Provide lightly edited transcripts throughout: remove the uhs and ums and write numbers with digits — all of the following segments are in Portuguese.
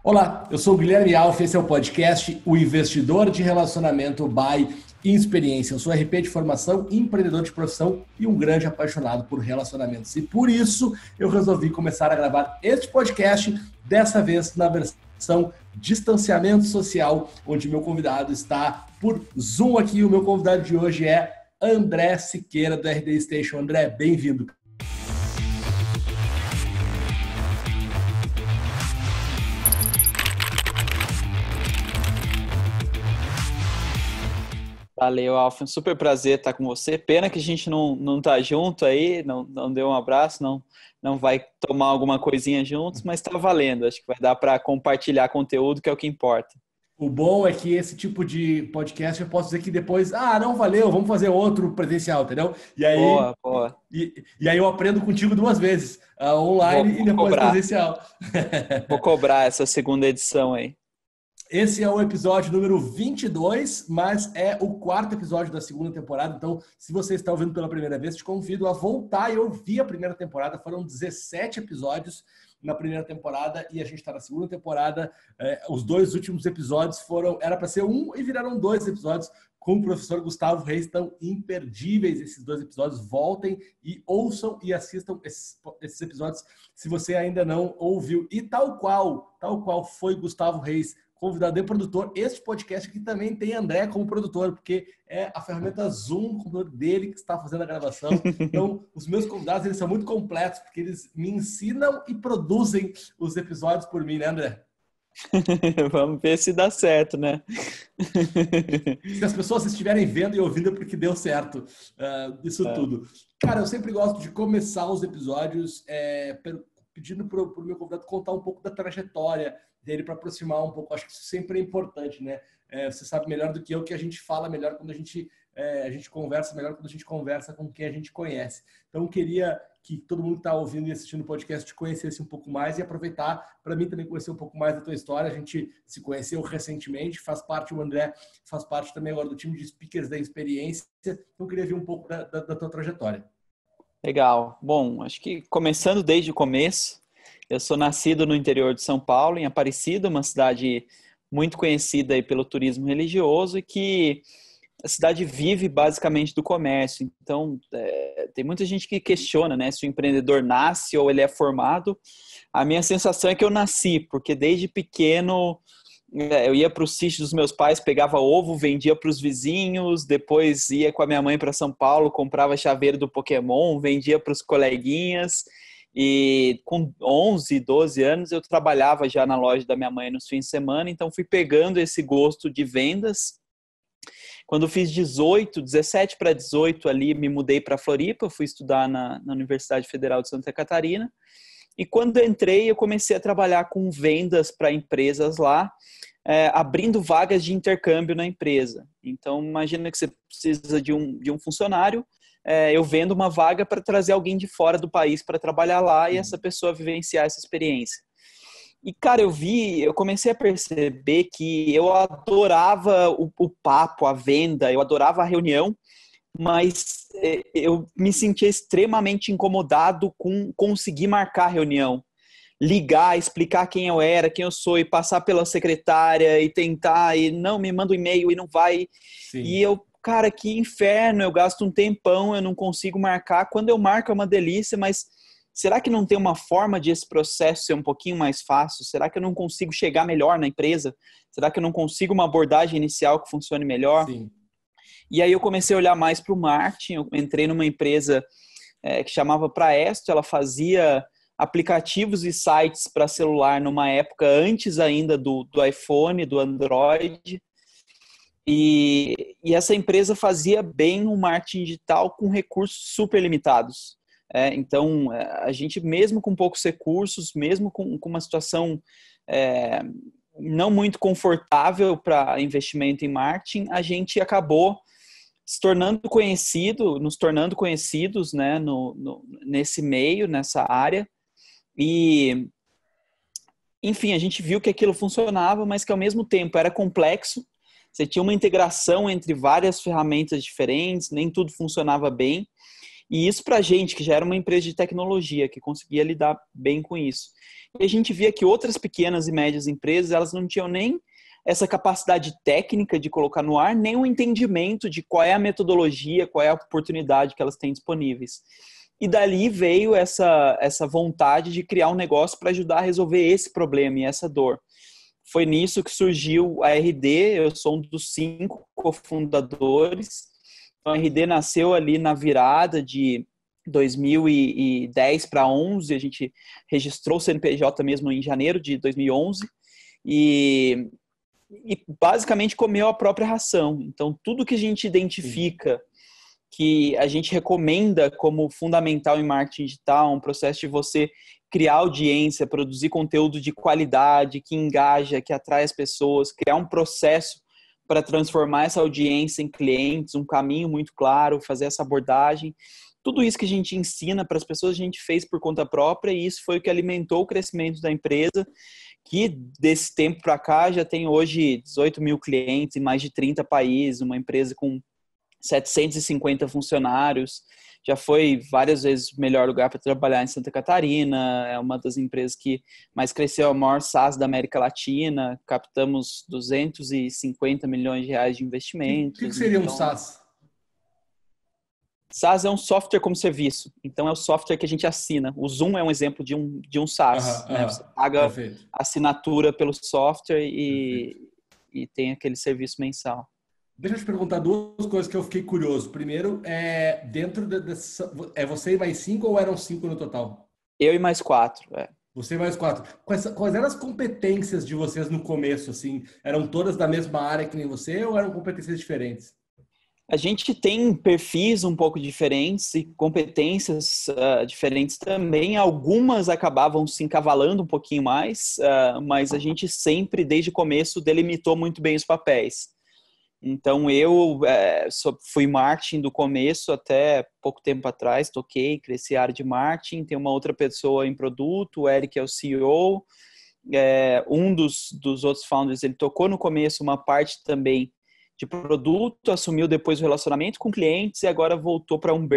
Olá, eu sou o Guilherme Alfa, esse é o podcast O Investidor de Relacionamento by Experiência. Eu sou RP de formação, empreendedor de profissão e um grande apaixonado por relacionamentos. E por isso eu resolvi começar a gravar este podcast, dessa vez na versão distanciamento social, onde meu convidado está por Zoom aqui. O meu convidado de hoje é André Siqueira, do RD Station. André, bem-vindo. Valeu, Alfa. Um super prazer estar com você. Pena que a gente não tá junto aí, não deu um abraço, não vai tomar alguma coisinha juntos, mas tá valendo. Acho que vai dar para compartilhar conteúdo, que é o que importa. O bom é que esse tipo de podcast eu posso dizer que depois, não valeu, vamos fazer outro presencial, entendeu? E aí, Boa, boa. e aí eu aprendo contigo duas vezes, online e Vou depois cobrar. presencial. Vou cobrar essa segunda edição aí. Esse é o episódio número 22, mas é o quarto episódio da segunda temporada. Então, se você está ouvindo pela primeira vez, te convido a voltar e ouvir a primeira temporada. Foram 17 episódios na primeira temporada e a gente está na segunda temporada. Os dois últimos episódios era para ser um e viraram dois episódios com o professor Gustavo Reis. Estão imperdíveis esses dois episódios. Voltem e ouçam e assistam esses episódios se você ainda não ouviu. E tal qual foi Gustavo Reis, convidado e produtor, este podcast aqui também tem André como produtor, porque é a ferramenta Zoom, o computador dele que está fazendo a gravação. Então, os meus convidados, eles são muito completos, porque eles me ensinam e produzem os episódios por mim, né, André? Vamos ver se dá certo, né? Se as pessoas estiverem vendo e ouvindo é porque deu certo isso tudo. Cara, eu sempre gosto de começar os episódios pedindo para o meu convidado contar um pouco da trajetória dele para aproximar um pouco. Acho que isso sempre é importante, né? Você sabe melhor do que eu que a gente fala melhor quando a gente conversa melhor quando a gente conversa com quem a gente conhece. Então, eu queria que todo mundo que está ouvindo e assistindo o podcast te conhecesse um pouco mais e aproveitar para mim também conhecer um pouco mais da tua história. A gente se conheceu recentemente, o André faz parte também agora do time de speakers da experiência. Então, eu queria ver um pouco da tua trajetória. Legal. Bom, acho que começando desde o começo, eu sou nascido no interior de São Paulo, em Aparecida, uma cidade muito conhecida aí pelo turismo religioso e que a cidade vive basicamente do comércio. Então, tem muita gente que questiona, né, se o empreendedor nasce ou ele é formado. A minha sensação é que eu nasci, porque desde pequeno eu ia para o sítio dos meus pais, pegava ovo, vendia para os vizinhos, depois ia com a minha mãe para São Paulo, comprava chaveiro do Pokémon, vendia para os coleguinhas. E com 11, 12 anos eu trabalhava já na loja da minha mãe nos fins de semana, então fui pegando esse gosto de vendas. Quando fiz 17 para 18 ali, me mudei para Floripa, fui estudar na Universidade Federal de Santa Catarina. E quando entrei, eu comecei a trabalhar com vendas para empresas lá, abrindo vagas de intercâmbio na empresa. Então, imagina que você precisa de um funcionário, eu vendo uma vaga para trazer alguém de fora do país para trabalhar lá e essa pessoa vivenciar essa experiência. E, cara, eu comecei a perceber que eu adorava o papo, a venda, eu adorava a reunião, mas eu me sentia extremamente incomodado com conseguir marcar a reunião. Ligar, explicar quem eu era, quem eu sou, e passar pela secretária e tentar, e não, me manda um e-mail e não vai. Sim. E eu, cara, que inferno, eu gasto um tempão, eu não consigo marcar. Quando eu marco é uma delícia, mas será que não tem uma forma de esse processo ser um pouquinho mais fácil? Será que eu não consigo chegar melhor na empresa? Será que eu não consigo uma abordagem inicial que funcione melhor? Sim. E aí eu comecei a olhar mais para o marketing, eu entrei numa empresa que chamava Praesto, ela fazia aplicativos e sites para celular numa época antes ainda do iPhone, do Android. E essa empresa fazia bem o marketing digital com recursos super limitados. Então, a gente, mesmo com poucos recursos, mesmo com uma situação não muito confortável para investimento em marketing, a gente acabou nos tornando conhecidos, né, nesse meio, nessa área. E, enfim, a gente viu que aquilo funcionava, mas que ao mesmo tempo era complexo. Você tinha uma integração entre várias ferramentas diferentes, nem tudo funcionava bem. E isso para a gente, que já era uma empresa de tecnologia, que conseguia lidar bem com isso. E a gente via que outras pequenas e médias empresas, elas não tinham nem essa capacidade técnica de colocar no ar, nem o entendimento de qual é a metodologia, qual é a oportunidade que elas têm disponíveis. E dali veio essa vontade de criar um negócio para ajudar a resolver esse problema e essa dor. Foi nisso que surgiu a RD, eu sou um dos 5 cofundadores. Então, a RD nasceu ali na virada de 2010 para 11, a gente registrou o CNPJ mesmo em janeiro de 2011 e basicamente comeu a própria ração. Então, tudo que a gente identifica, que a gente recomenda como fundamental em marketing digital, um processo de você criar audiência, produzir conteúdo de qualidade, que engaja, que atrai as pessoas, criar um processo para transformar essa audiência em clientes, um caminho muito claro, fazer essa abordagem. Tudo isso que a gente ensina para as pessoas, a gente fez por conta própria e isso foi o que alimentou o crescimento da empresa, que desse tempo para cá já tem hoje 18 mil clientes em mais de 30 países, uma empresa com 750 funcionários, já foi várias vezes o melhor lugar para trabalhar em Santa Catarina, é uma das empresas que mais cresceu, é o maior SaaS da América Latina, captamos 250 milhões de reais de investimentos. O que seria um SaaS? SaaS é um software como serviço, então é o software que a gente assina. O Zoom é um exemplo de um SaaS, né? Você paga a assinatura pelo software e tem aquele serviço mensal. Deixa eu te perguntar 2 coisas que eu fiquei curioso. Primeiro, dentro dessa... É você e mais 5 ou eram 5 no total? Eu e mais 4, Você e mais 4. Quais eram as competências de vocês no começo, assim? Eram todas da mesma área que nem você ou eram competências diferentes? A gente tem perfis um pouco diferentes e competências diferentes também. Algumas acabavam se encavalando um pouquinho mais, mas a gente sempre, desde o começo, delimitou muito bem os papéis. Então, eu fui marketing do começo até pouco tempo atrás, toquei, cresci a área de marketing, tem uma outra pessoa em produto, o Eric é o CEO, um dos outros founders, ele tocou no começo uma parte também de produto, assumiu depois o relacionamento com clientes e agora voltou para um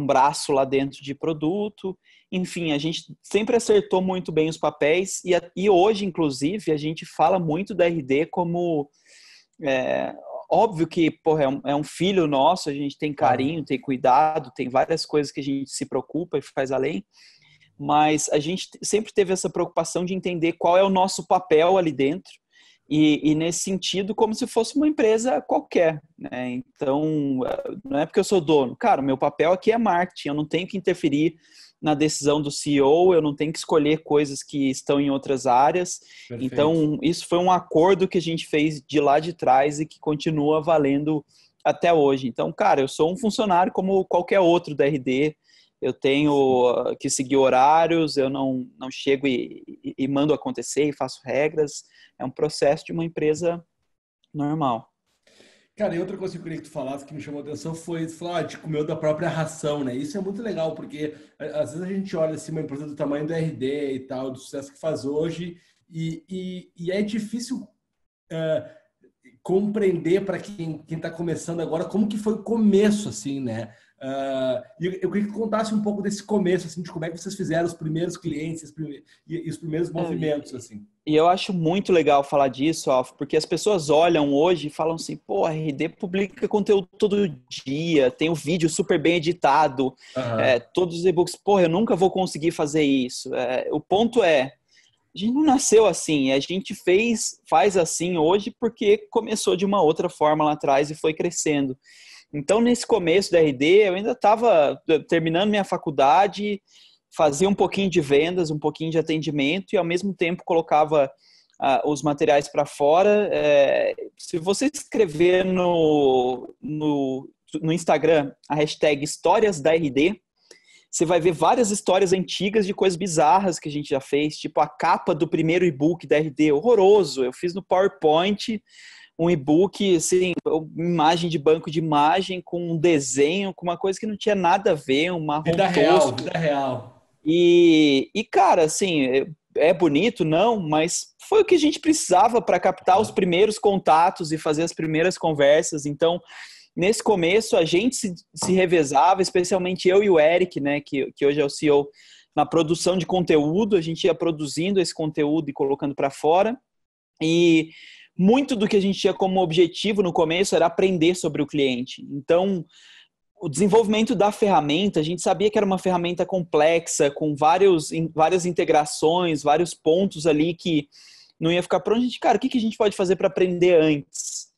braço lá dentro de produto. Enfim, a gente sempre acertou muito bem os papéis e hoje, inclusive, a gente fala muito da RD como... óbvio que porra, é um filho nosso, a gente tem carinho, tem cuidado, tem várias coisas que a gente se preocupa e faz além, mas a gente sempre teve essa preocupação de entender qual é o nosso papel ali dentro e nesse sentido como se fosse uma empresa qualquer, né? Então, não é porque eu sou dono, cara, o meu papel aqui é marketing, eu não tenho que interferir na decisão do CEO, eu não tenho que escolher coisas que estão em outras áreas. Perfeito. Então, isso foi um acordo que a gente fez de lá de trás e que continua valendo até hoje. Então, cara, eu sou um funcionário como qualquer outro da RD, eu tenho que seguir horários, eu não chego e mando acontecer e faço regras, é um processo de uma empresa normal. Cara, e outra coisa que eu queria que tu falasse que me chamou a atenção foi falar de comer da própria ração, né? Isso é muito legal, porque às vezes a gente olha assim, uma empresa do tamanho do RD e tal, do sucesso que faz hoje, e é difícil compreender para quem está começando agora como que foi o começo, assim, né? E eu queria que tu contasse um pouco desse começo, assim, de como é que vocês fizeram os primeiros clientes e os primeiros movimentos, assim. E eu acho muito legal falar disso, Alf, porque as pessoas olham hoje e falam assim, pô, a RD publica conteúdo todo dia, tem um vídeo super bem editado, todos os e-books, pô, eu nunca vou conseguir fazer isso. O ponto é, a gente não nasceu assim, a gente faz assim hoje porque começou de uma outra forma lá atrás e foi crescendo. Então, nesse começo da RD, eu ainda estava terminando minha faculdade, fazia um pouquinho de vendas, um pouquinho de atendimento e, ao mesmo tempo, colocava os materiais para fora. Se você escrever no Instagram a hashtag Histórias da RD, você vai ver várias histórias antigas de coisas bizarras que a gente já fez, tipo a capa do primeiro e-book da RD, horroroso. Eu fiz no PowerPoint um e-book, assim, imagem de banco de imagem, com um desenho, com uma coisa que não tinha nada a ver, um marrom vida tosco. Vida real. E, cara, assim, é bonito, não, mas foi o que a gente precisava para captar os primeiros contatos e fazer as primeiras conversas. Então, nesse começo a gente se revezava, especialmente eu e o Eric, né, que hoje é o CEO, na produção de conteúdo. A gente ia produzindo esse conteúdo e colocando para fora. E muito do que a gente tinha como objetivo no começo era aprender sobre o cliente. Então, o desenvolvimento da ferramenta, a gente sabia que era uma ferramenta complexa, com várias integrações, vários pontos ali que não ia ficar pronto. A gente, cara, o que a gente pode fazer para aprender antes?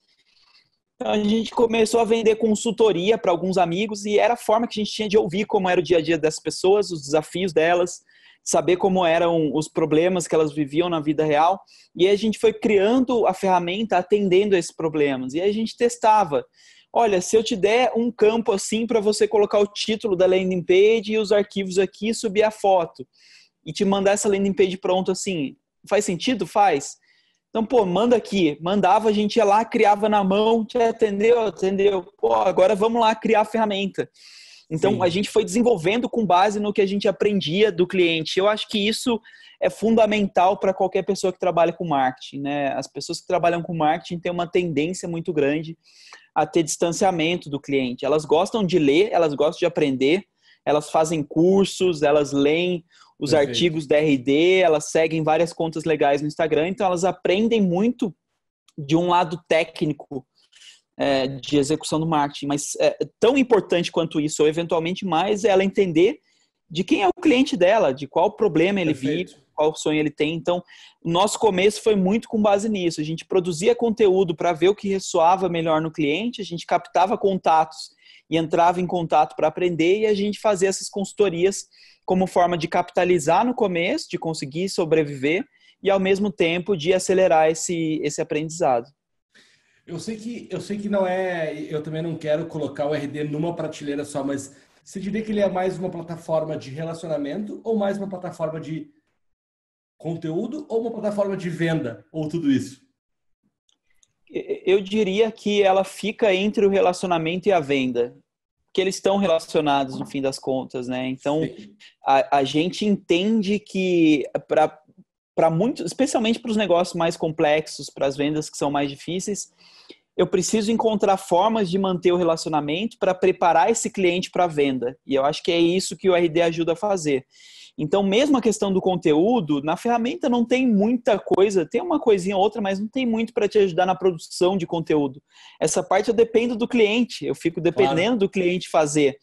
Então, a gente começou a vender consultoria para alguns amigos e era a forma que a gente tinha de ouvir como era o dia a dia das pessoas, os desafios delas, saber como eram os problemas que elas viviam na vida real. E aí a gente foi criando a ferramenta atendendo a esses problemas. E aí a gente testava. Olha, se eu te der um campo assim para você colocar o título da landing page e os arquivos aqui, subir a foto e te mandar essa landing page pronto assim, faz sentido? Faz. Então, pô, manda aqui. Mandava, a gente ia lá, criava na mão, te atendeu. Pô, agora vamos lá criar a ferramenta. Então, a gente foi desenvolvendo com base no que a gente aprendia do cliente. Eu acho que isso é fundamental para qualquer pessoa que trabalha com marketing, né? As pessoas que trabalham com marketing têm uma tendência muito grande a ter distanciamento do cliente. Elas gostam de ler, elas gostam de aprender, elas fazem cursos, elas leem os artigos da RD, elas seguem várias contas legais no Instagram, então elas aprendem muito de um lado técnico de execução do marketing, mas tão importante quanto isso, ou eventualmente mais, é ela entender de quem é o cliente dela, de qual problema ele vive, qual sonho ele tem. Então, o nosso começo foi muito com base nisso. A gente produzia conteúdo para ver o que ressoava melhor no cliente, a gente captava contatos e entrava em contato para aprender, e a gente fazia essas consultorias como forma de capitalizar no começo, de conseguir sobreviver e, ao mesmo tempo, de acelerar esse aprendizado. Eu sei que não é... Eu também não quero colocar o RD numa prateleira só, mas você diria que ele é mais uma plataforma de relacionamento ou mais uma plataforma de conteúdo ou uma plataforma de venda, ou tudo isso? Eu diria que ela fica entre o relacionamento e a venda, que eles estão relacionados no fim das contas, né? Então, a gente entende que para muitos, especialmente para os negócios mais complexos, para as vendas que são mais difíceis, eu preciso encontrar formas de manter o relacionamento para preparar esse cliente para a venda. E eu acho que é isso que o RD ajuda a fazer. Então, mesmo a questão do conteúdo, na ferramenta não tem muita coisa, tem uma coisinha ou outra, mas não tem muito para te ajudar na produção de conteúdo. Essa parte eu dependo do cliente, eu fico dependendo do cliente fazer.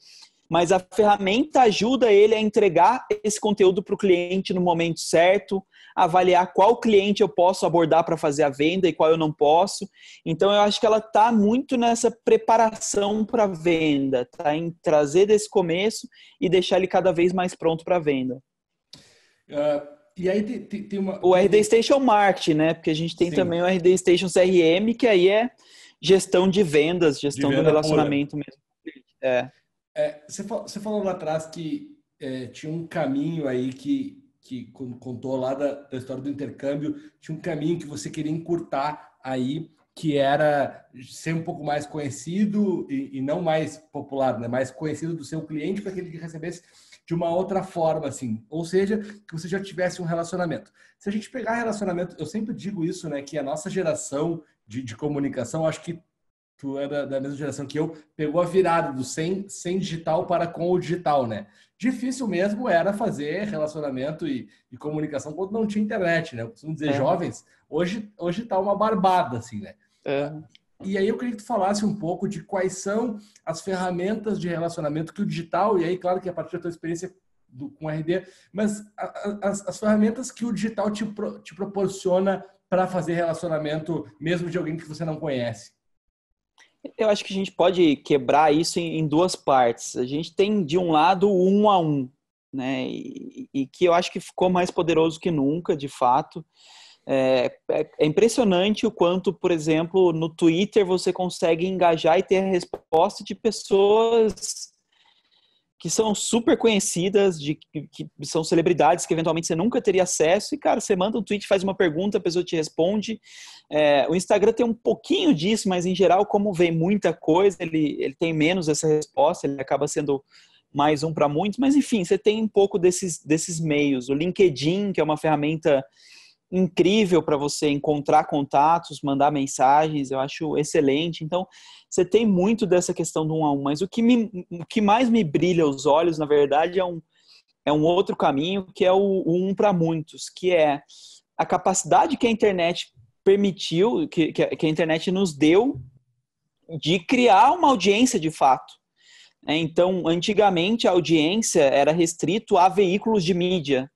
Mas a ferramenta ajuda ele a entregar esse conteúdo para o cliente no momento certo, avaliar qual cliente eu posso abordar para fazer a venda e qual eu não posso. Então, eu acho que ela está muito nessa preparação para a venda, tá? Em trazer desse começo e deixar ele cada vez mais pronto para a venda. E aí tem uma... O RD Station Marketing, né? Porque a gente tem também o RD Station CRM, que aí é gestão de vendas, gestão do relacionamento mesmo. Você falou lá atrás que tinha um caminho aí que contou lá da história do intercâmbio, tinha um caminho que você queria encurtar aí, que era ser um pouco mais conhecido e não mais popular, né? Mais conhecido do seu cliente para que ele recebesse de uma outra forma, assim. Ou seja, que você já tivesse um relacionamento. Se a gente pegar relacionamento, eu sempre digo isso, né? Que a nossa geração de comunicação, acho que tu é da mesma geração que eu, pegou a virada do sem digital para com o digital, né? Difícil mesmo era fazer relacionamento e comunicação quando não tinha internet, né? Eu costumo dizer, jovens, hoje tá uma barbada, assim, né? E aí eu queria que tu falasse um pouco de quais são as ferramentas de relacionamento que o digital, e aí, claro que a partir da tua experiência com RD, mas as ferramentas que o digital te proporciona para fazer relacionamento, mesmo de alguém que você não conhece. Eu acho que a gente pode quebrar isso em duas partes. A gente tem, de um lado, o 1 a 1, né? E que eu acho que ficou mais poderoso que nunca, de fato. É impressionante o quanto, por exemplo, no Twitter você consegue engajar e ter a resposta de pessoas que são super conhecidas, que são celebridades que eventualmente você nunca teria acesso, e, cara, você manda um tweet, faz uma pergunta, a pessoa te responde. O Instagram tem um pouquinho disso, mas, em geral, como vem muita coisa, ele tem menos essa resposta, ele acaba sendo mais um para muitos, mas, enfim, você tem um pouco desses meios. O LinkedIn, que é uma ferramenta incrível para você encontrar contatos, mandar mensagens, eu acho excelente. Então, você tem muito dessa questão do 1 a 1, mas o que mais me brilha os olhos, na verdade, é um outro caminho, que é o 1 para muitos, que é a capacidade que a internet permitiu, que a internet nos deu de criar uma audiência de fato. Então, antigamente, a audiência era restrito a veículos de mídia.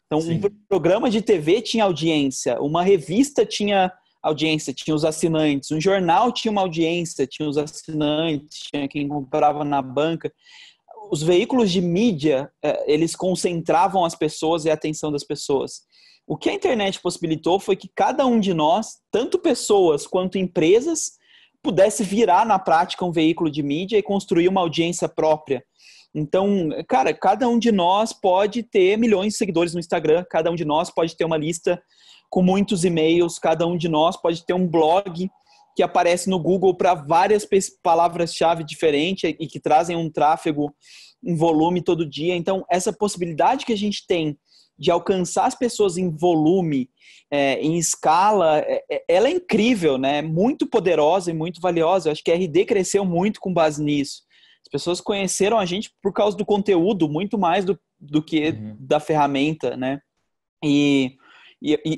Então, um programa de TV tinha audiência, uma revista tinha audiência, tinha os assinantes, um jornal tinha uma audiência, tinha os assinantes, tinha quem comprava na banca. Os veículos de mídia, eles concentravam as pessoas e a atenção das pessoas. O que a internet possibilitou foi que cada um de nós, tanto pessoas quanto empresas, pudesse virar na prática um veículo de mídia e construir uma audiência própria. Então, cara, cada um de nós pode ter milhões de seguidores no Instagram, cada um de nós pode ter uma lista com muitos e-mails, cada um de nós pode ter um blog que aparece no Google para várias palavras-chave diferentes e que trazem um tráfego em volume todo dia. Então, essa possibilidade que a gente tem de alcançar as pessoas em volume, em escala, ela é incrível, né? Muito poderosa e muito valiosa. Eu acho que a RD cresceu muito com base nisso. As pessoas conheceram a gente por causa do conteúdo, muito mais do que da ferramenta, né? E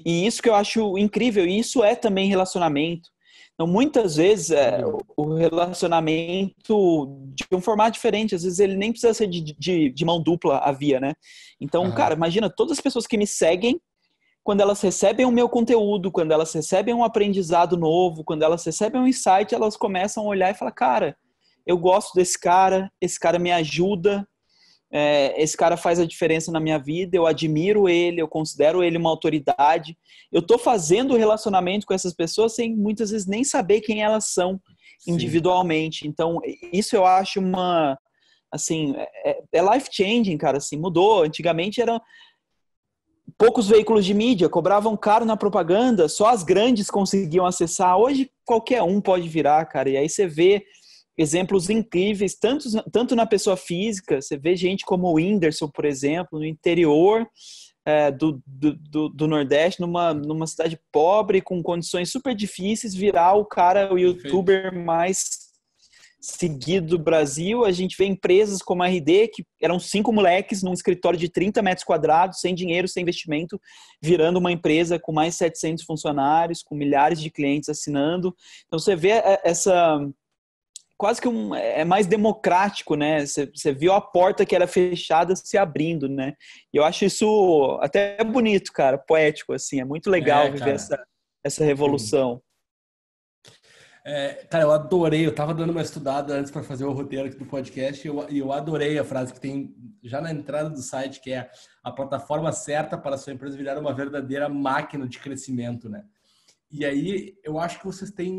isso que eu acho incrível, e isso é também relacionamento. Então, muitas vezes, o relacionamento de um formato diferente, às vezes ele nem precisa ser de mão dupla a via, né? Então, cara, imagina todas as pessoas que me seguem, quando elas recebem o meu conteúdo, quando elas recebem um aprendizado novo, quando elas recebem um insight, elas começam a olhar e falar, cara, eu gosto desse cara, esse cara me ajuda, esse cara faz a diferença na minha vida, eu admiro ele, eu considero ele uma autoridade. Eu estou fazendo o relacionamento com essas pessoas sem muitas vezes nem saber quem elas são individualmente. Então, isso eu acho assim, life-changing, cara, assim, mudou. Antigamente eram poucos veículos de mídia, cobravam caro na propaganda, só as grandes conseguiam acessar. Hoje qualquer um pode virar, cara, e aí você vê exemplos incríveis, tanto na pessoa física, você vê gente como o Whindersson, por exemplo, no interior do Nordeste, numa cidade pobre, com condições super difíceis, virar o youtuber mais seguido do Brasil. A gente vê empresas como a RD, que eram 5 moleques num escritório de 30 metros quadrados, sem dinheiro, sem investimento, virando uma empresa com mais de 700 funcionários, com milhares de clientes assinando. Então você vê quase que é mais democrático, né? Você viu a porta que era fechada se abrindo, né? E eu acho isso até bonito, cara, poético, assim. É muito legal viver essa revolução. Cara, eu adorei. Eu tava dando uma estudada antes para fazer o roteiro aqui do podcast e eu adorei a frase que tem já na entrada do site, que é a plataforma certa para a sua empresa virar uma verdadeira máquina de crescimento, né? E aí, eu acho que vocês têm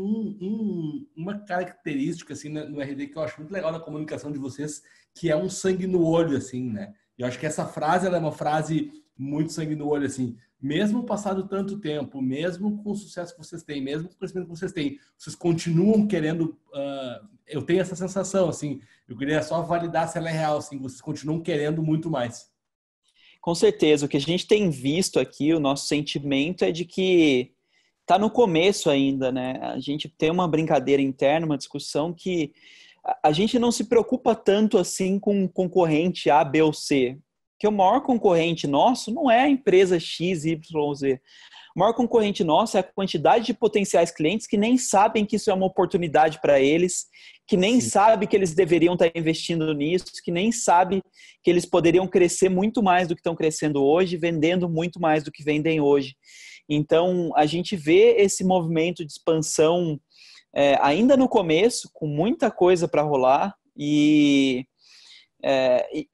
uma característica, assim, no RD que eu acho muito legal na comunicação de vocês, que é um sangue no olho, assim, né? Eu acho que essa frase, ela é uma frase muito sangue no olho, assim. Mesmo passado tanto tempo, mesmo com o sucesso que vocês têm, mesmo com o crescimento que vocês têm, vocês continuam querendo... eu tenho essa sensação, assim, eu queria só validar se ela é real, assim, vocês continuam querendo muito mais. Com certeza, o que a gente tem visto aqui, o nosso sentimento é de que tá no começo ainda, né? A gente tem uma brincadeira interna, uma discussão que a gente não se preocupa tanto assim com concorrente A, B ou C. Que o maior concorrente nosso não é a empresa X, Y, Z. O maior concorrente nosso é a quantidade de potenciais clientes que nem sabem que isso é uma oportunidade para eles, que nem sabem que eles deveriam estar investindo nisso, que nem sabem que eles poderiam crescer muito mais do que estão crescendo hoje, vendendo muito mais do que vendem hoje. Então, a gente vê esse movimento de expansão ainda no começo, com muita coisa para rolar e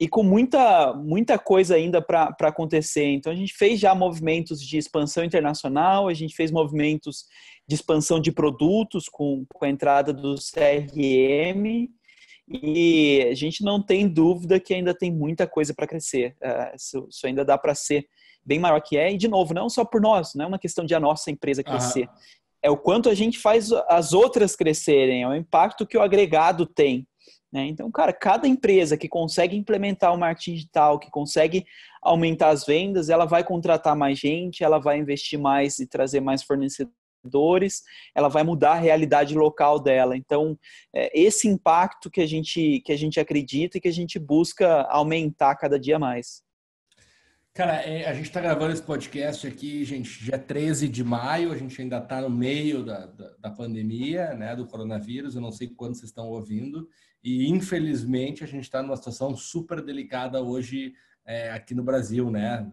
com muita coisa ainda para acontecer. Então, a gente fez já movimentos de expansão internacional, a gente fez movimentos de expansão de produtos com a entrada do CRM e a gente não tem dúvida que ainda tem muita coisa para crescer. Isso ainda dá para ser bem maior que e de novo, não só por nós, não é uma questão de a nossa empresa crescer, é o quanto a gente faz as outras crescerem, é o impacto que o agregado tem, né? Então, cara, cada empresa que consegue implementar o marketing digital, que consegue aumentar as vendas, ela vai contratar mais gente, ela vai investir mais e trazer mais fornecedores, ela vai mudar a realidade local dela. Então, esse impacto que a gente acredita e que a gente busca aumentar cada dia mais. Cara, a gente está gravando esse podcast aqui, gente, dia 13 de maio, a gente ainda está no meio da pandemia, né, do coronavírus, eu não sei quando vocês estão ouvindo, e infelizmente a gente está numa situação super delicada hoje aqui no Brasil, né?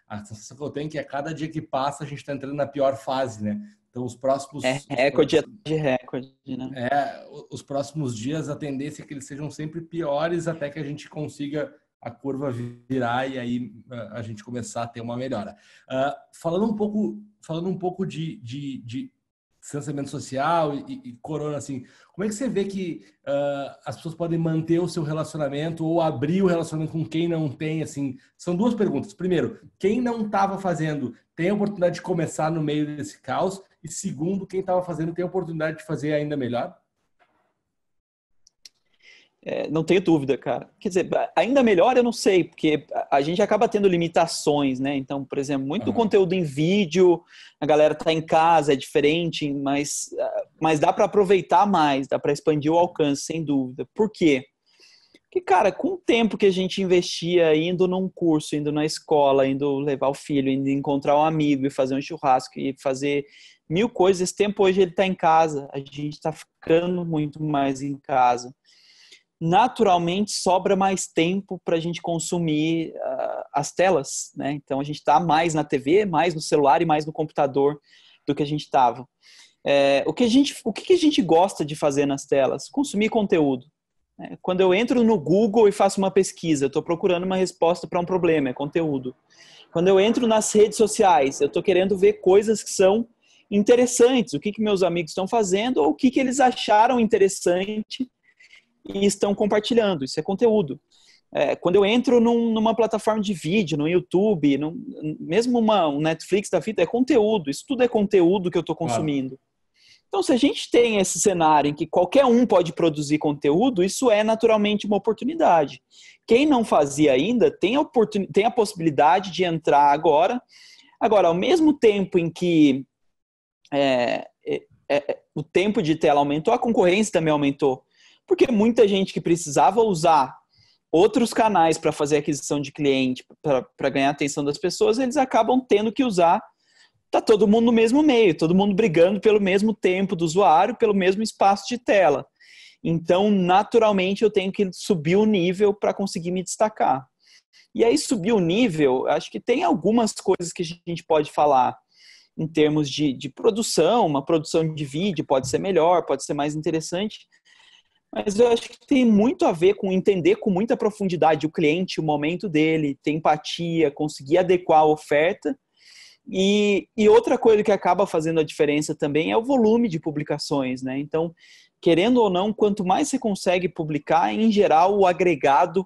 A sensação que eu tenho é que a cada dia que passa a gente está entrando na pior fase, né? Então os próximos... Recorde de recorde, né? Os próximos dias a tendência é que eles sejam sempre piores até que a gente consiga a curva virar e aí a gente começar a ter uma melhora. Falando um pouco de distanciamento social e corona, assim, como é que você vê que as pessoas podem manter o seu relacionamento ou abrir o relacionamento com quem não tem, assim? São duas perguntas. Primeiro, quem não estava fazendo tem a oportunidade de começar no meio desse caos? E segundo, quem estava fazendo tem a oportunidade de fazer ainda melhor? Não tenho dúvida, cara. Quer dizer, ainda melhor eu não sei, porque a gente acaba tendo limitações, né? Então, por exemplo, muito do conteúdo em vídeo, a galera tá em casa, é diferente, mas dá para aproveitar mais, dá para expandir o alcance, sem dúvida. Por quê? Porque, cara, com o tempo que a gente investia indo num curso, indo na escola, indo levar o filho, indo encontrar um amigo e fazer um churrasco e fazer mil coisas, esse tempo hoje ele tá em casa, a gente tá ficando muito mais em casa. Naturalmente sobra mais tempo para a gente consumir as telas, né? Então a gente está mais na TV, mais no celular e mais no computador do que a gente estava. O que a gente gosta de fazer nas telas? Consumir conteúdo. Quando eu entro no Google e faço uma pesquisa, eu estou procurando uma resposta para um problema, é conteúdo. Quando eu entro nas redes sociais, eu estou querendo ver coisas que são interessantes, o que meus amigos estão fazendo ou o que eles acharam interessante e estão compartilhando, isso é conteúdo. Quando eu entro numa plataforma de vídeo, no YouTube, mesmo um Netflix da vida, é conteúdo, isso tudo é conteúdo que eu estou consumindo. Então, se a gente tem esse cenário em que qualquer um pode produzir conteúdo, isso é naturalmente uma oportunidade. Quem não fazia ainda tem a possibilidade de entrar agora. Agora, ao mesmo tempo em que o tempo de tela aumentou, a concorrência também aumentou. Porque muita gente que precisava usar outros canais para fazer aquisição de cliente, para ganhar a atenção das pessoas, eles acabam tendo que usar. Tá todo mundo no mesmo meio, todo mundo brigando pelo mesmo tempo do usuário, pelo mesmo espaço de tela. Então, naturalmente, eu tenho que subir o nível para conseguir me destacar. E aí, subir o nível, acho que tem algumas coisas que a gente pode falar em termos de produção. Uma produção de vídeo pode ser melhor, pode ser mais interessante. Mas eu acho que tem muito a ver com entender com muita profundidade o cliente, o momento dele, ter empatia, conseguir adequar a oferta. E outra coisa que acaba fazendo a diferença também é o volume de publicações, né? Então, querendo ou não, quanto mais você consegue publicar, em geral, o agregado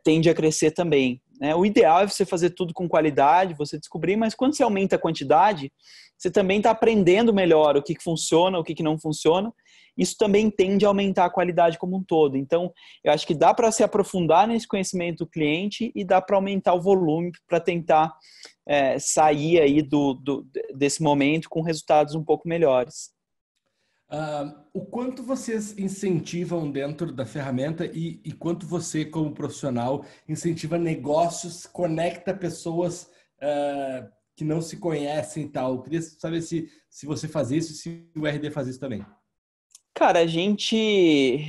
tende a crescer também, né? O ideal é você fazer tudo com qualidade, você descobrir, mas quando você aumenta a quantidade, você também está aprendendo melhor o que funciona, o que não funciona. Isso também tende a aumentar a qualidade como um todo. Então, eu acho que dá para se aprofundar nesse conhecimento do cliente e dá para aumentar o volume para tentar sair aí desse momento com resultados um pouco melhores. O quanto vocês incentivam dentro da ferramenta e quanto você, como profissional, incentiva negócios, conecta pessoas que não se conhecem e tal? Eu queria saber se você faz isso e se o RD faz isso também. Cara, a gente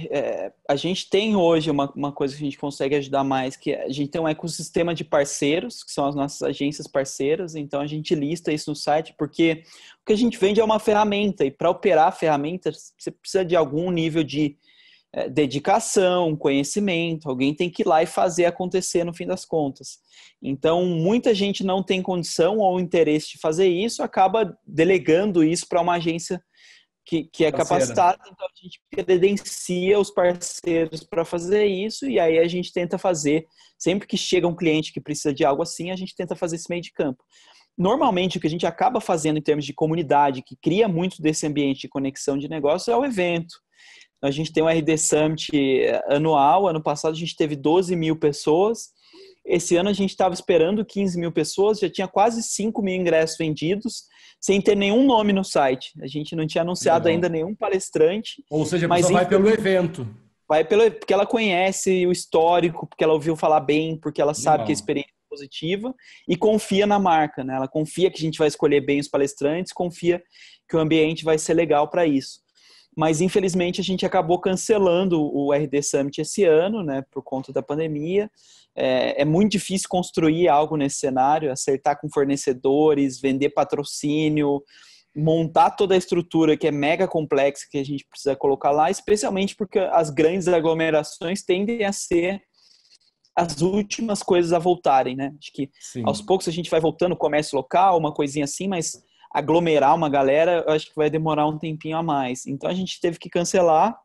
tem hoje uma coisa que a gente consegue ajudar mais, que a gente tem um ecossistema de parceiros, que são as nossas agências parceiras, então a gente lista isso no site, porque o que a gente vende é uma ferramenta, e para operar a ferramenta, você precisa de algum nível de dedicação, conhecimento, alguém tem que ir lá e fazer acontecer no fim das contas. Então, muita gente não tem condição ou interesse de fazer isso, acaba delegando isso para uma agência que é capacitada, então a gente credencia os parceiros para fazer isso e aí a gente tenta fazer, sempre que chega um cliente que precisa de algo assim, a gente tenta fazer esse meio de campo. Normalmente, o que a gente acaba fazendo em termos de comunidade, que cria muito desse ambiente de conexão de negócio, é o evento. A gente tem um RD Summit anual, ano passado a gente teve 12 mil pessoas Esse ano a gente estava esperando 15 mil pessoas, já tinha quase 5 mil ingressos vendidos, sem ter nenhum nome no site. A gente não tinha anunciado Legal. ainda nenhum palestrante, Ou seja, a mas pessoa vai pelo evento. porque ela conhece o histórico, porque ela ouviu falar bem, porque ela sabe que a Animal. experiência é positiva e confia na marca, né? Ela confia que a gente vai escolher bem os palestrantes, confia que o ambiente vai ser legal para isso. Mas, infelizmente, a gente acabou cancelando o RD Summit esse ano, né, por conta da pandemia. É muito difícil construir algo nesse cenário, acertar com fornecedores, vender patrocínio, montar toda a estrutura que é mega complexa que a gente precisa colocar lá, especialmente porque as grandes aglomerações tendem a ser as últimas coisas a voltarem, né? Acho que aos Sim. poucos a gente vai voltando, comércio local, uma coisinha assim, mas aglomerar uma galera, eu acho que vai demorar um tempinho a mais. Então a gente teve que cancelar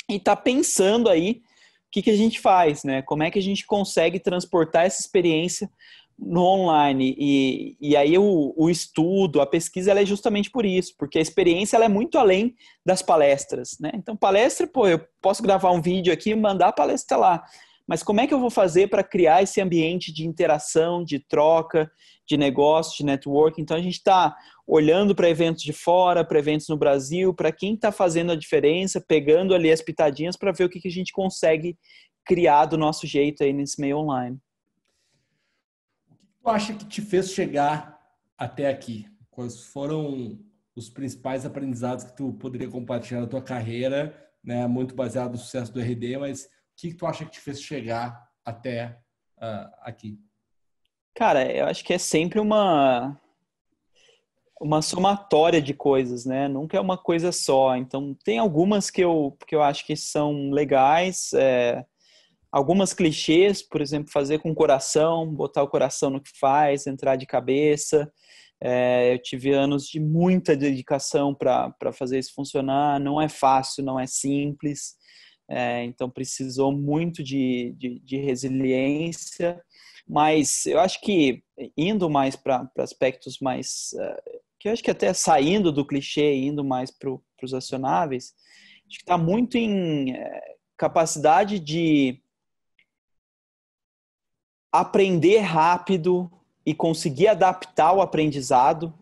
e tá pensando aí o que a gente faz, né? Como é que a gente consegue transportar essa experiência no online? E aí o estudo, a pesquisa, ela é justamente por isso, porque a experiência ela é muito além das palestras, né? Então palestra, pô, eu posso gravar um vídeo aqui e mandar a palestra lá. Mas como é que eu vou fazer para criar esse ambiente de interação, de troca, de negócio, de network? Então a gente está olhando para eventos de fora, para eventos no Brasil, para quem está fazendo a diferença, pegando ali as pitadinhas para ver o que a gente consegue criar do nosso jeito aí nesse meio online. O que tu acha que te fez chegar até aqui? Quais foram os principais aprendizados que tu poderia compartilhar na tua carreira, né? Muito baseado no sucesso do RD, mas o que tu acha que te fez chegar até aqui? Cara, eu acho que é sempre uma somatória de coisas, né? Nunca é uma coisa só. Então, tem algumas que eu acho que são legais, algumas clichês, por exemplo, fazer com o coração, botar o coração no que faz, entrar de cabeça. Eu tive anos de muita dedicação para fazer isso funcionar. Não é fácil, não é simples. Então, precisou muito de resiliência. Mas eu acho que indo mais para aspectos mais que eu acho que até saindo do clichê, indo mais para os acionáveis, acho que está muito em capacidade de aprender rápido e conseguir adaptar o aprendizado.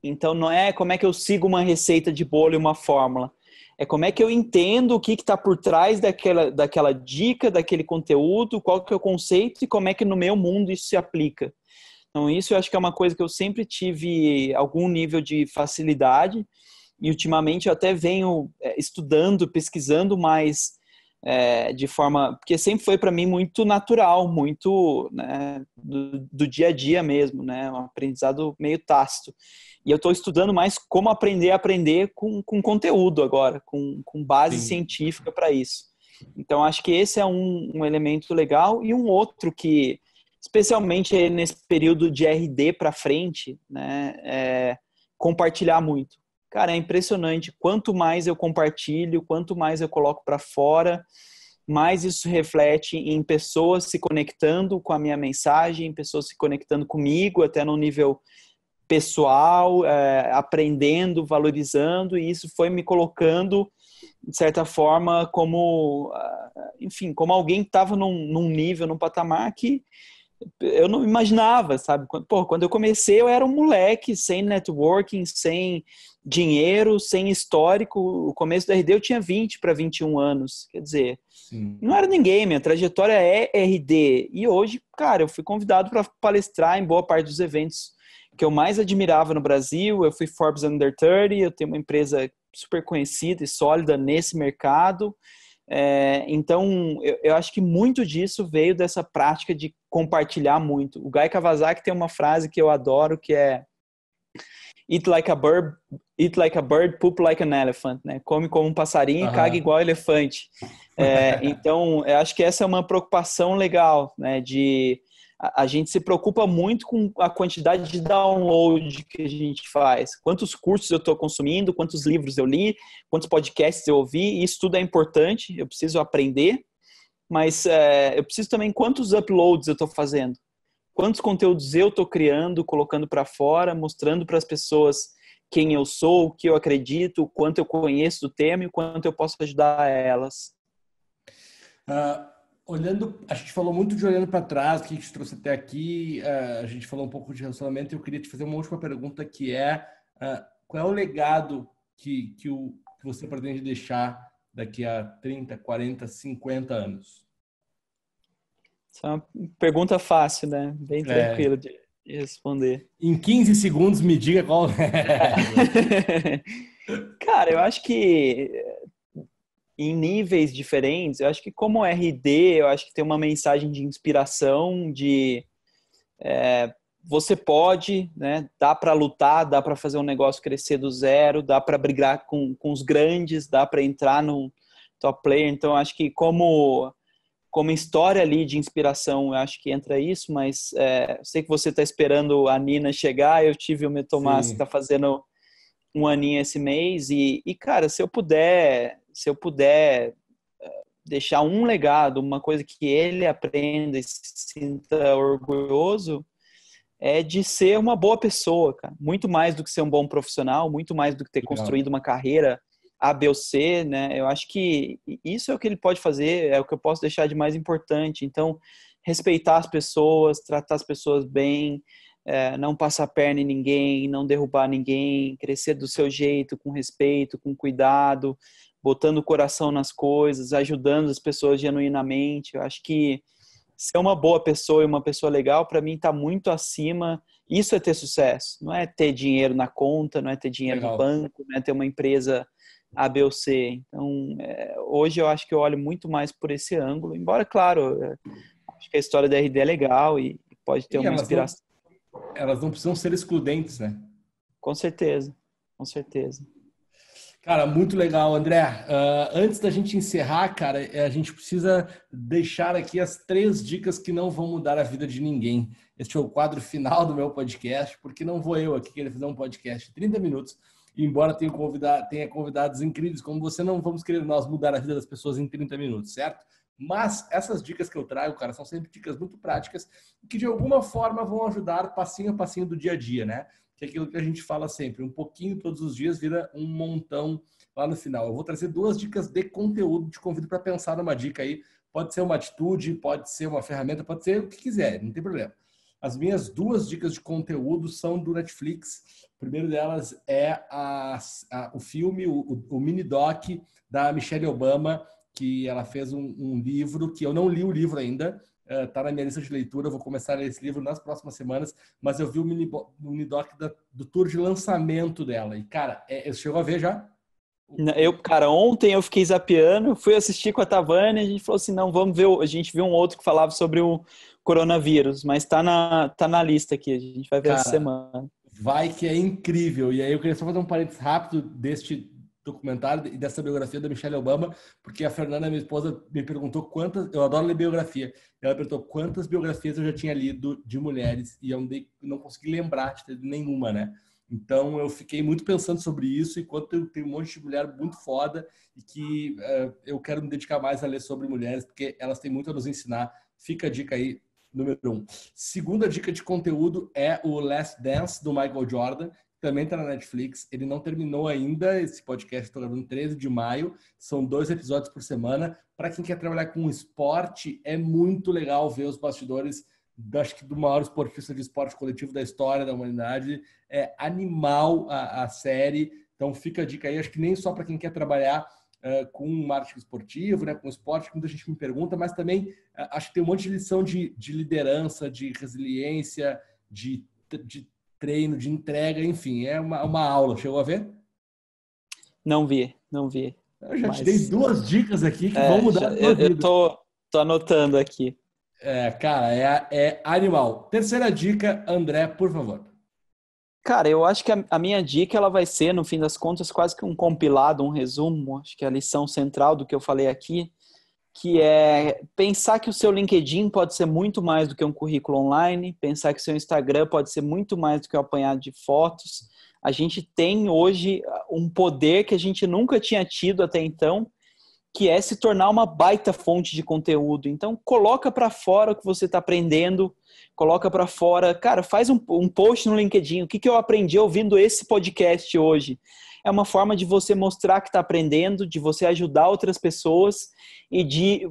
Então, não é como é que eu sigo uma receita de bolo e uma fórmula. É como é que eu entendo o que está por trás daquela dica, daquele conteúdo, qual que é o conceito e como é que no meu mundo isso se aplica. Então, isso eu acho que é uma coisa que eu sempre tive algum nível de facilidade e ultimamente eu até venho estudando, pesquisando mais de forma... Porque sempre foi para mim muito natural, muito, né, do dia a dia mesmo, né, um aprendizado meio tácito. E eu estou estudando mais como aprender a aprender com conteúdo agora, com base Sim. científica para isso. Então, acho que esse é um elemento legal. E um outro que, especialmente nesse período de RD para frente, né, compartilhar muito. Cara, é impressionante. Quanto mais eu compartilho, quanto mais eu coloco para fora, mais isso reflete em pessoas se conectando com a minha mensagem, pessoas se conectando comigo, até no nível pessoal, aprendendo, valorizando, e isso foi me colocando, de certa forma, como, enfim, como alguém que estava num nível, num patamar que eu não imaginava, sabe? Quando eu comecei, eu era um moleque, sem networking, sem dinheiro, sem histórico. O começo da RD eu tinha 20 para 21 anos. Quer dizer, Sim. não era ninguém, minha trajetória é RD. E hoje, cara, eu fui convidado para palestrar em boa parte dos eventos que eu mais admirava no Brasil. Eu fui Forbes Under 30, eu tenho uma empresa super conhecida e sólida nesse mercado. Então, eu acho que muito disso veio dessa prática de compartilhar muito. O Guy Kawasaki tem uma frase que eu adoro, que é eat like a bird, poop like an elephant, né? Come como um passarinho e caga igual elefante. Então, eu acho que essa é uma preocupação legal, né? A gente se preocupa muito com a quantidade de download que a gente faz. Quantos cursos eu estou consumindo, quantos livros eu li, quantos podcasts eu ouvi. Isso tudo é importante, eu preciso aprender. Mas eu preciso também quantos uploads eu estou fazendo. Quantos conteúdos eu estou criando, colocando para fora, mostrando para as pessoas quem eu sou, o que eu acredito, o quanto eu conheço do tema e o quanto eu posso ajudar elas. Olhando, a gente falou muito de olhando para trás, o que te trouxe até aqui, a gente falou um pouco de relacionamento, e eu queria te fazer uma última pergunta, que é qual é o legado que você pretende deixar daqui a 30, 40, 50 anos? Isso é uma pergunta fácil, né? Bem É, tranquilo de responder. em 15 segundos, me diga qual é. Cara, eu acho que em níveis diferentes, eu acho que como RD, eu acho que tem uma mensagem de inspiração, de você pode, né? Dá para lutar, dá para fazer um negócio crescer do zero, dá para brigar com os grandes, dá para entrar no top player. Então, eu acho que como história ali de inspiração, eu acho que entra isso, mas sei que você está esperando a Nina chegar, eu tive o meu Tomás que está Sim, fazendo um aninho esse mês, cara, se eu puder deixar um legado, uma coisa que ele aprenda e se sinta orgulhoso, é de ser uma boa pessoa, cara. Muito mais do que ser um bom profissional, muito mais do que ter legal. construído uma carreira A, B ou C, né? Eu acho que isso é o que ele pode fazer, é o que eu posso deixar de mais importante. Então, respeitar as pessoas, tratar as pessoas bem, não passar perna em ninguém, não derrubar ninguém, crescer do seu jeito, com respeito, com cuidado, botando o coração nas coisas, ajudando as pessoas genuinamente. Eu acho que ser uma boa pessoa e uma pessoa legal, para mim, está muito acima. Isso é ter sucesso. Não é ter dinheiro na conta, não é ter dinheiro no Legal. banco, não é ter uma empresa A, B ou C. Então, hoje eu acho que eu olho muito mais por esse ângulo. Embora, claro, acho que a história da RD é legal e pode ter E uma inspiração. elas não precisam ser excludentes, né? Com certeza, com certeza. Cara, muito legal, André. Antes da gente encerrar, cara, a gente precisa deixar aqui as 3 dicas que não vão mudar a vida de ninguém. Este é o quadro final do meu podcast, porque não vou eu aqui querer fazer um podcast de 30 minutos. E embora tenha convidados incríveis como você, não vamos querer nós mudar a vida das pessoas em 30 minutos, certo? Mas essas dicas que eu trago, cara, são sempre dicas muito práticas que de alguma forma vão ajudar passinho a passinho do dia a dia, né? Que é aquilo que a gente fala sempre, um pouquinho todos os dias vira um montão lá no final. Eu vou trazer 2 dicas de conteúdo, te convido para pensar numa dica aí, pode ser uma atitude, pode ser uma ferramenta, pode ser o que quiser, não tem problema. As minhas 2 dicas de conteúdo são do Netflix. O primeiro delas é o filme, o mini doc da Michelle Obama, que ela fez um livro, que eu não li o livro ainda, tá na minha lista de leitura, eu vou começar a ler esse livro nas próximas semanas, mas eu vi o mini doc do tour de lançamento dela. E, cara, você chegou a ver já? Cara, ontem eu fiquei zapeando, fui assistir com a Tavânia, a gente falou assim, não, vamos ver, a gente viu um outro que falava sobre o coronavírus, mas tá na lista aqui, a gente vai ver essa Cara, semana. vai que é incrível. E aí eu queria só fazer um parênteses rápido deste documentário e dessa biografia da Michelle Obama, porque a Fernanda, minha esposa, me perguntou eu adoro ler biografia, ela perguntou quantas biografias eu já tinha lido de mulheres e eu não consegui lembrar de ter nenhuma, né? Então eu fiquei muito pensando sobre isso, enquanto eu tenho um monte de mulher muito foda e que eu quero me dedicar mais a ler sobre mulheres, porque elas têm muito a nos ensinar. Fica a dica aí, número 1. Segunda dica de conteúdo é o Last Dance, do Michael Jordan, que também está na Netflix. Ele não terminou ainda, esse podcast está gravando 13 de maio, são 2 episódios por semana. Para quem quer trabalhar com esporte, é muito legal ver os bastidores, acho que do maior esportista de esporte coletivo da história da humanidade. É animal a série, então fica a dica aí, acho que nem só para quem quer trabalhar com marketing esportivo, né, com esporte, que muita gente me pergunta, mas também acho que tem um monte de lição de liderança, de resiliência, de treino, de entrega, enfim, é uma aula. Chegou a ver? Não vi, não vi, Eu já te dei mas 2 dicas aqui que vão mudar a tua eu vida. tô anotando aqui. Cara, é animal. Terceira dica, André, por favor. Cara, eu acho que a minha dica ela vai ser, no fim das contas, quase que um compilado, um resumo, acho que é a lição central do que eu falei aqui, que é pensar que o seu LinkedIn pode ser muito mais do que um currículo online, pensar que o seu Instagram pode ser muito mais do que um apanhado de fotos. A gente tem hoje um poder que a gente nunca tinha tido até então, que é se tornar uma baita fonte de conteúdo. Então, coloca para fora o que você está aprendendo, coloca para fora, cara, faz um post no LinkedIn, o que eu aprendi ouvindo esse podcast hoje? É uma forma de você mostrar que está aprendendo, de você ajudar outras pessoas e de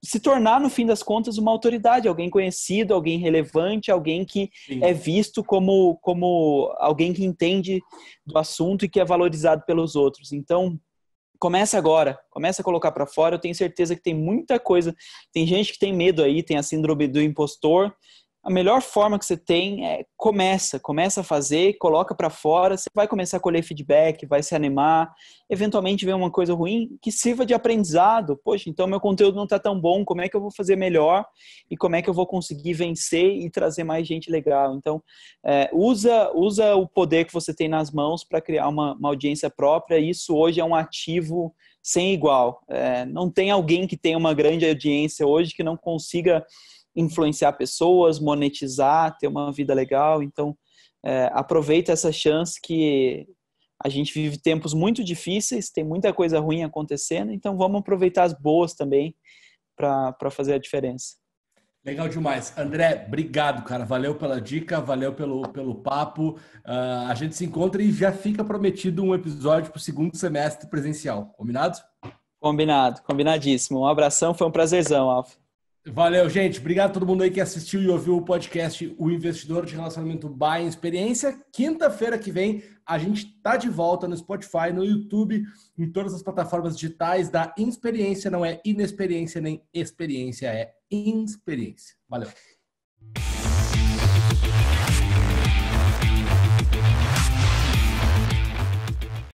se tornar, no fim das contas, uma autoridade, alguém conhecido, alguém relevante, alguém que Sim. é visto como alguém que entende do assunto e que é valorizado pelos outros. Então, começa agora, começa a colocar para fora. Eu tenho certeza que tem muita coisa. Tem gente que tem medo aí, tem a síndrome do impostor. A melhor forma que você tem é começa a fazer, coloca para fora, você vai começar a colher feedback, vai se animar, eventualmente vem uma coisa ruim que sirva de aprendizado. Poxa, então meu conteúdo não está tão bom, como é que eu vou fazer melhor e como é que eu vou conseguir vencer e trazer mais gente legal? Então, usa o poder que você tem nas mãos para criar uma audiência própria. Isso hoje é um ativo sem igual. Não tem alguém que tenha uma grande audiência hoje que não consiga influenciar pessoas, monetizar, ter uma vida legal. Então, aproveita essa chance que a gente vive tempos muito difíceis, tem muita coisa ruim acontecendo, então vamos aproveitar as boas também para fazer a diferença. Legal demais. André, obrigado, cara. Valeu pela dica, valeu pelo papo. A gente se encontra e já fica prometido um episódio para o segundo semestre presencial. Combinado? Combinado, combinadíssimo. Um abração, foi um prazerzão, Alfa. Valeu, gente. Obrigado a todo mundo aí que assistiu e ouviu o podcast O Investidor de Relacionamento by Experiência. Quinta-feira que vem a gente tá de volta no Spotify, no YouTube, em todas as plataformas digitais da Inexperiência. Não é inexperiência nem experiência, é experiência. Valeu.